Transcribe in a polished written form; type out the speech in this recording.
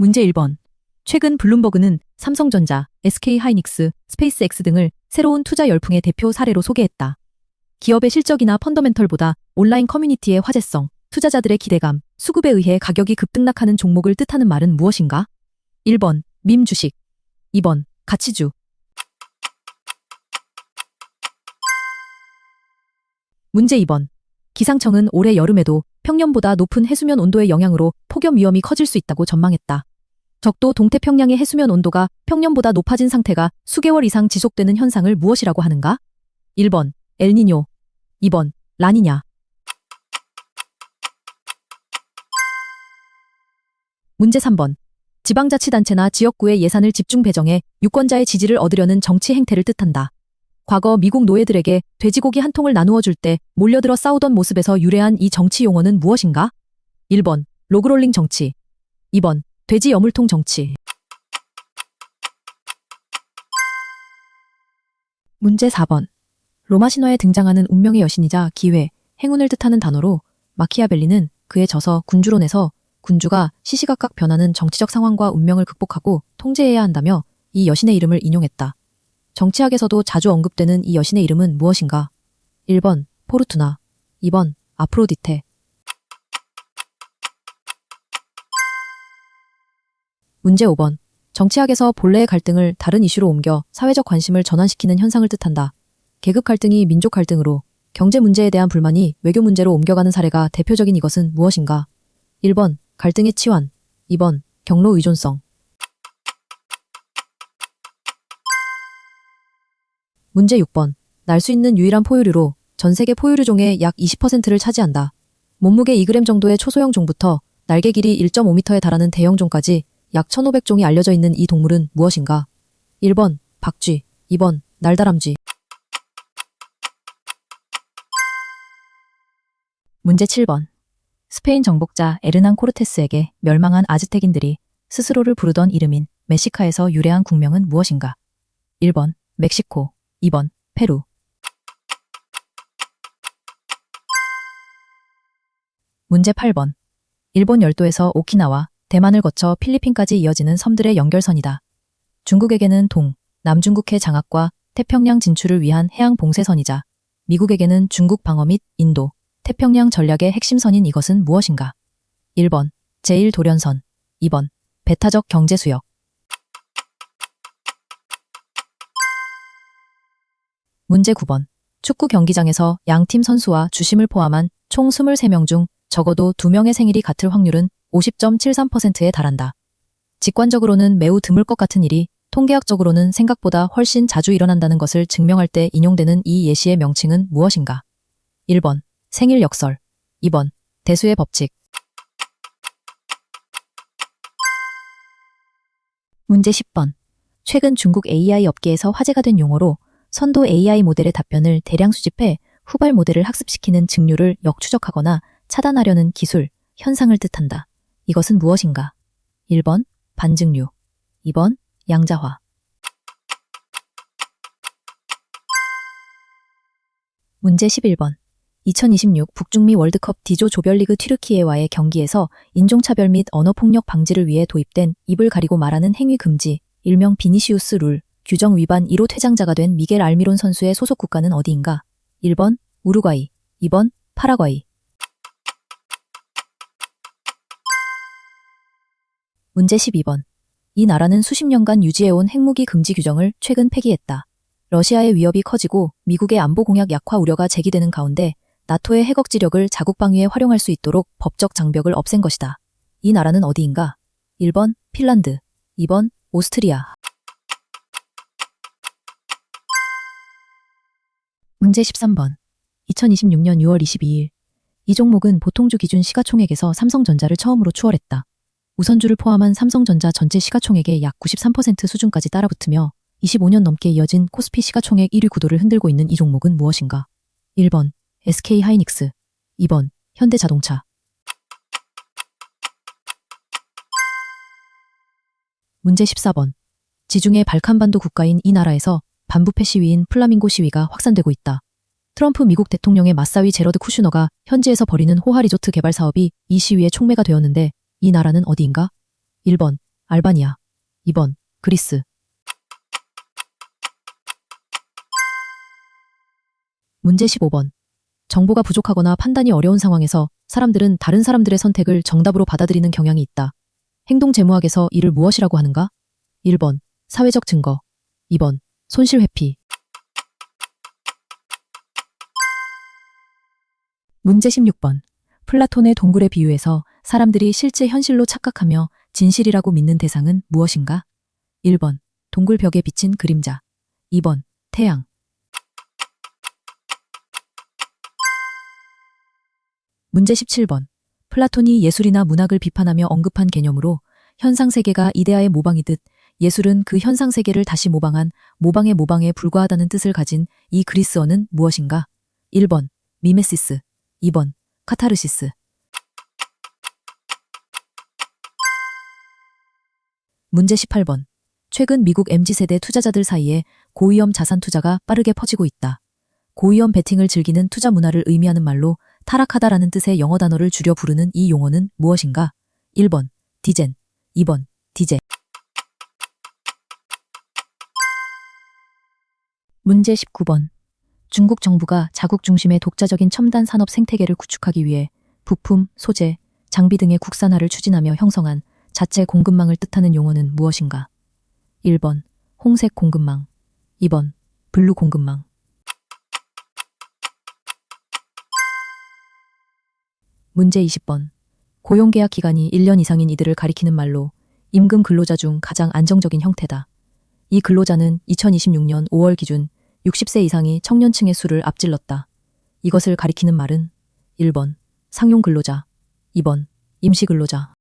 문제 1번. 최근 블룸버그는 삼성전자, SK하이닉스, 스페이스X 등을 새로운 투자 열풍의 대표 사례로 소개했다. 기업의 실적이나 펀더멘털보다 온라인 커뮤니티의 화제성, 투자자들의 기대감, 수급에 의해 가격이 급등락하는 종목을 뜻하는 말은 무엇인가? 1번, 밈 주식. 2번, 가치주. 문제 2번. 기상청은 올해 여름에도 평년보다 높은 해수면 온도의 영향으로 폭염 위험이 커질 수 있다고 전망했다. 적도 동태평양의 해수면 온도가 평년보다 높아진 상태가 수개월 이상 지속되는 현상을 무엇이라고 하는가? 1번, 엘니뇨. 2번, 라니냐. 문제 3번. 지방자치단체나 지역구의 예산을 집중 배정해 유권자의 지지를 얻으려는 정치 행태를 뜻한다. 과거 미국 노예들에게 돼지고기 한 통을 나누어 줄 때 몰려들어 싸우던 모습에서 유래한 이 정치 용어는 무엇인가? 1번, 로그롤링 정치. 2번, 돼지 여물통 정치. 문제 4번. 로마 신화에 등장하는 운명의 여신이자 기회, 행운을 뜻하는 단어로 마키아벨리는 그의 저서 군주론에서 군주가 시시각각 변하는 정치적 상황과 운명을 극복하고 통제해야 한다며 이 여신의 이름을 인용했다. 정치학에서도 자주 언급되는 이 여신의 이름은 무엇인가? 1번, 포르투나. 2번, 아프로디테. 문제 5번. 정치학에서 본래의 갈등을 다른 이슈로 옮겨 사회적 관심을 전환시키는 현상을 뜻한다. 계급 갈등이 민족 갈등으로, 경제 문제에 대한 불만이 외교 문제로 옮겨가는 사례가 대표적인 이것은 무엇인가? 1번, 갈등의 치환. 2번, 경로 의존성. 문제 6번. 날 수 있는 유일한 포유류로 전 세계 포유류 종의 약 20%를 차지한다. 몸무게 2g 정도의 초소형 종부터 날개 길이 1.5m에 달하는 대형 종까지 약 1,500종이 알려져 있는 이 동물은 무엇인가? 1번, 박쥐. 2번, 날다람쥐. 문제 7번. 스페인 정복자 에르난 코르테스에게 멸망한 아즈텍인들이 스스로를 부르던 이름인 메시카에서 유래한 국명은 무엇인가? 1번, 멕시코. 2번, 페루. 문제 8번. 일본 열도에서 오키나와, 대만을 거쳐 필리핀까지 이어지는 섬들의 연결선이다. 중국에게는 남중국해 장악과 태평양 진출을 위한 해양 봉쇄선이자 미국에게는 중국 방어 및 인도, 태평양 전략의 핵심선인 이것은 무엇인가? 1번, 제1도련선. 2번, 배타적 경제수역. 문제 9번. 축구 경기장에서 양팀 선수와 주심을 포함한 총 23명 중 적어도 2명의 생일이 같을 확률은 50.73%에 달한다. 직관적으로는 매우 드물 것 같은 일이 통계학적으로는 생각보다 훨씬 자주 일어난다는 것을 증명할 때 인용되는 이 예시의 명칭은 무엇인가? 1번, 생일 역설. 2번, 대수의 법칙. 문제 10번. 최근 중국 AI 업계에서 화제가 된 용어로 선도 AI 모델의 답변을 대량 수집해 후발 모델을 학습시키는 증류를 역추적하거나 차단하려는 기술, 현상을 뜻한다. 이것은 무엇인가? 1번, 반증류. 2번, 양자화. 문제 11번. 2026 북중미 월드컵 D조 조별리그 튀르키예와의 경기에서 인종차별 및 언어폭력 방지를 위해 도입된 입을 가리고 말하는 행위 금지, 일명 비니시우스 룰, 규정 위반 1호 퇴장자가 된 미겔 알미론 선수의 소속 국가는 어디인가? 1번, 우루과이. 2번, 파라과이. 문제 12번. 이 나라는 수십 년간 유지해온 핵무기 금지 규정을 최근 폐기했다. 러시아의 위협이 커지고 미국의 안보 공약 약화 우려가 제기되는 가운데 나토의 핵 억지력을 자국 방위에 활용할 수 있도록 법적 장벽을 없앤 것이다. 이 나라는 어디인가? 1번, 핀란드. 2번, 오스트리아. 문제 13번. 2026년 6월 22일. 이 종목은 보통주 기준 시가총액에서 삼성전자를 처음으로 추월했다. 우선주를 포함한 삼성전자 전체 시가총액의 약 93% 수준까지 따라붙으며 25년 넘게 이어진 코스피 시가총액 1위 구도를 흔들고 있는 이 종목은 무엇인가? 1번, SK하이닉스. 2번, 현대자동차. 문제 14번. 지중해 발칸반도 국가인 이 나라에서 반부패 시위인 플라밍고 시위가 확산되고 있다. 트럼프 미국 대통령의 맞사위 제러드 쿠슈너가 현지에서 벌이는 호화 리조트 개발 사업이 이 시위의 촉매가 되었는데 이 나라는 어디인가? 1번, 알바니아. 2번, 그리스. 문제 15번. 정보가 부족하거나 판단이 어려운 상황에서 사람들은 다른 사람들의 선택을 정답으로 받아들이는 경향이 있다. 행동재무학에서 이를 무엇이라고 하는가? 1번, 사회적 증거. 2번, 손실회피. 문제 16번. 플라톤의 동굴의 비유에서 사람들이 실제 현실로 착각하며 진실이라고 믿는 대상은 무엇인가? 1번, 동굴 벽에 비친 그림자. 2번, 태양. 문제 17번. 플라톤이 예술이나 문학을 비판하며 언급한 개념으로 현상세계가 이데아의 모방이듯 예술은 그 현상세계를 다시 모방한 모방의 모방에 불과하다는 뜻을 가진 이 그리스어는 무엇인가? 1번, 미메시스. 2번, 카타르시스. 문제 18번. 최근 미국 MZ세대 투자자들 사이에 고위험 자산 투자가 빠르게 퍼지고 있다. 고위험 베팅을 즐기는 투자 문화를 의미하는 말로 타락하다라는 뜻의 영어 단어를 줄여 부르는 이 용어는 무엇인가? 1번, 디젠. 2번, 디제. 문제 19번. 중국 정부가 자국 중심의 독자적인 첨단 산업 생태계를 구축하기 위해 부품, 소재, 장비 등의 국산화를 추진하며 형성한 자체 공급망을 뜻하는 용어는 무엇인가? 1번, 홍색 공급망. 2번, 블루 공급망. 문제 20번. 고용계약 기간이 1년 이상인 이들을 가리키는 말로 임금 근로자 중 가장 안정적인 형태다. 이 근로자는 2026년 5월 기준 60세 이상이 청년층의 수를 앞질렀다. 이것을 가리키는 말은 1번, 상용 근로자. 2번, 임시 근로자.